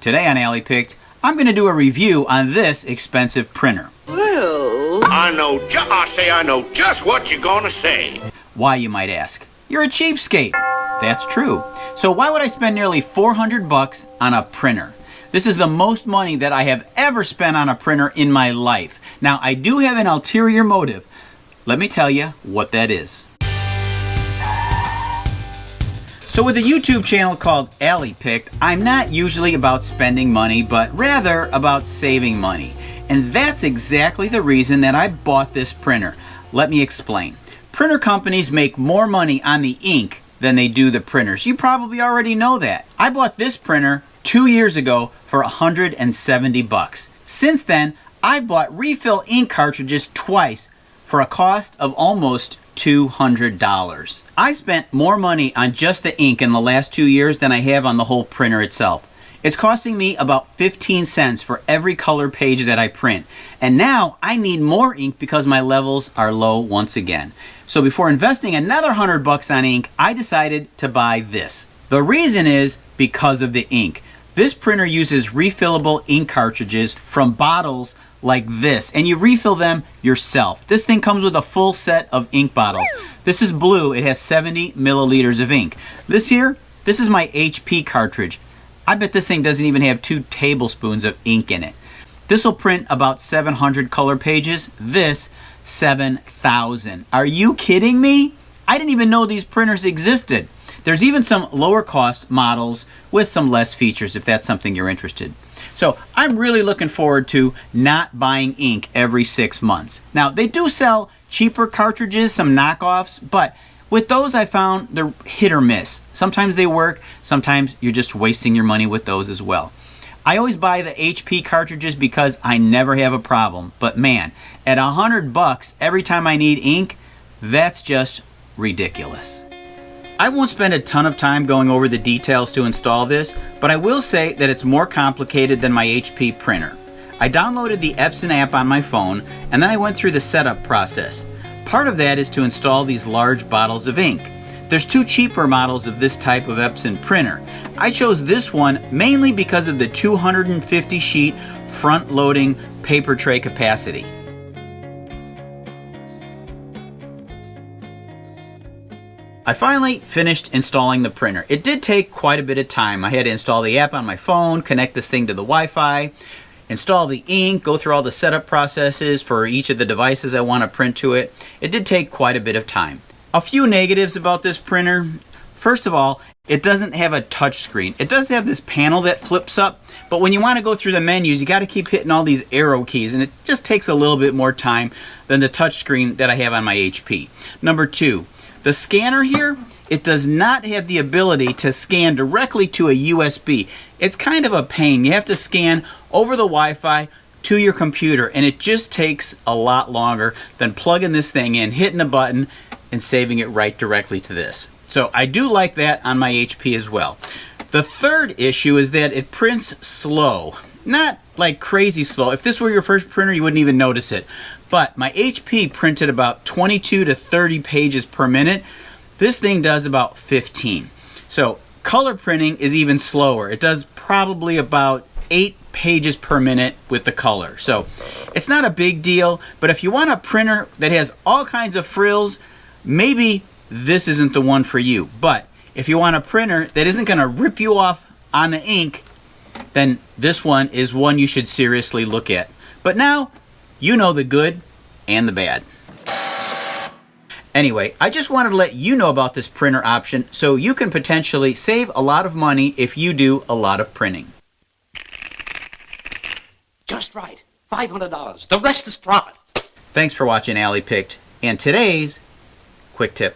Today on Alley Picked, I'm going to do a review on this expensive printer. Well, I know just what you're gonna say. Why, you might ask? You're a cheapskate. That's true. So why would I spend nearly $400 on a printer? This is the most money that I have ever spent on a printer in my life. Now, I do have an ulterior motive. Let me tell you what that is. So with a YouTube channel called Alley Picked, I'm not usually about spending money, but rather about saving money. And that's exactly the reason that I bought this printer. Let me explain. Printer companies make more money on the ink than they do the printers. You probably already know that. I bought this printer 2 years ago for $170. Since then, I've bought refill ink cartridges twice for a cost of almost $200. I spent more money on just the ink in the last 2 years than I have on the whole printer itself. It's costing me about 15 cents for every color page that I print. And now I need more ink because my levels are low once again. So before investing another $100 on ink, I decided to buy this. The reason is because of the ink. This printer uses refillable ink cartridges from bottles like this, and you refill them yourself. This thing comes with a full set of ink bottles. This is blue. It has 70 milliliters of ink. This here, this is my HP cartridge. I bet this thing doesn't even have 2 tablespoons of ink in it. This will print about 700 color pages. This, 7,000. Are you kidding me? I didn't even know these printers existed. There's even some lower cost models with some less features if that's something you're interested. So I'm really looking forward to not buying ink every 6 months. Now, they do sell cheaper cartridges, some knockoffs, but with those I found they're hit or miss. Sometimes they work, sometimes you're just wasting your money with those as well. I always buy the HP cartridges because I never have a problem. But man, at $100 every time I need ink, that's just ridiculous. I won't spend a ton of time going over the details to install this, but I will say that it's more complicated than my HP printer. I downloaded the Epson app on my phone, and then I went through the setup process. Part of that is to install these large bottles of ink. There's 2 cheaper models of this type of Epson printer. I chose this one mainly because of the 250 sheet front-loading paper tray capacity. I finally finished installing the printer. It did take quite a bit of time. I had to install the app on my phone, connect this thing to the Wi-Fi, install the ink, go through all the setup processes for each of the devices I want to print to it. It did take quite a bit of time. A few negatives about this printer. First of all, it doesn't have a touch screen. It does have this panel that flips up, but when you want to go through the menus, you got to keep hitting all these arrow keys, and it just takes a little bit more time than the touch screen that I have on my HP. Number 2, the scanner here, it does not have the ability to scan directly to a USB. It's kind of a pain. You have to scan over the Wi-Fi to your computer, and it just takes a lot longer than plugging this thing in, hitting a button, and saving it right directly to this. So I do like that on my HP as well. The third issue is that it prints slow. Not like crazy slow. If this were your first printer, you wouldn't even notice it. But my HP printed about 22 to 30 pages per minute. This thing does about 15. So color printing is even slower. It does probably about 8 pages per minute with the color. So it's not a big deal, but if you want a printer that has all kinds of frills, maybe this isn't the one for you. But if you want a printer that isn't going to rip you off on the ink, then this one is one you should seriously look at. But now, you know the good and the bad. Anyway, I just wanted to let you know about this printer option so you can potentially save a lot of money if you do a lot of printing. Just right. $500. The rest is profit. Thanks for watching Alley Picked and today's quick tip.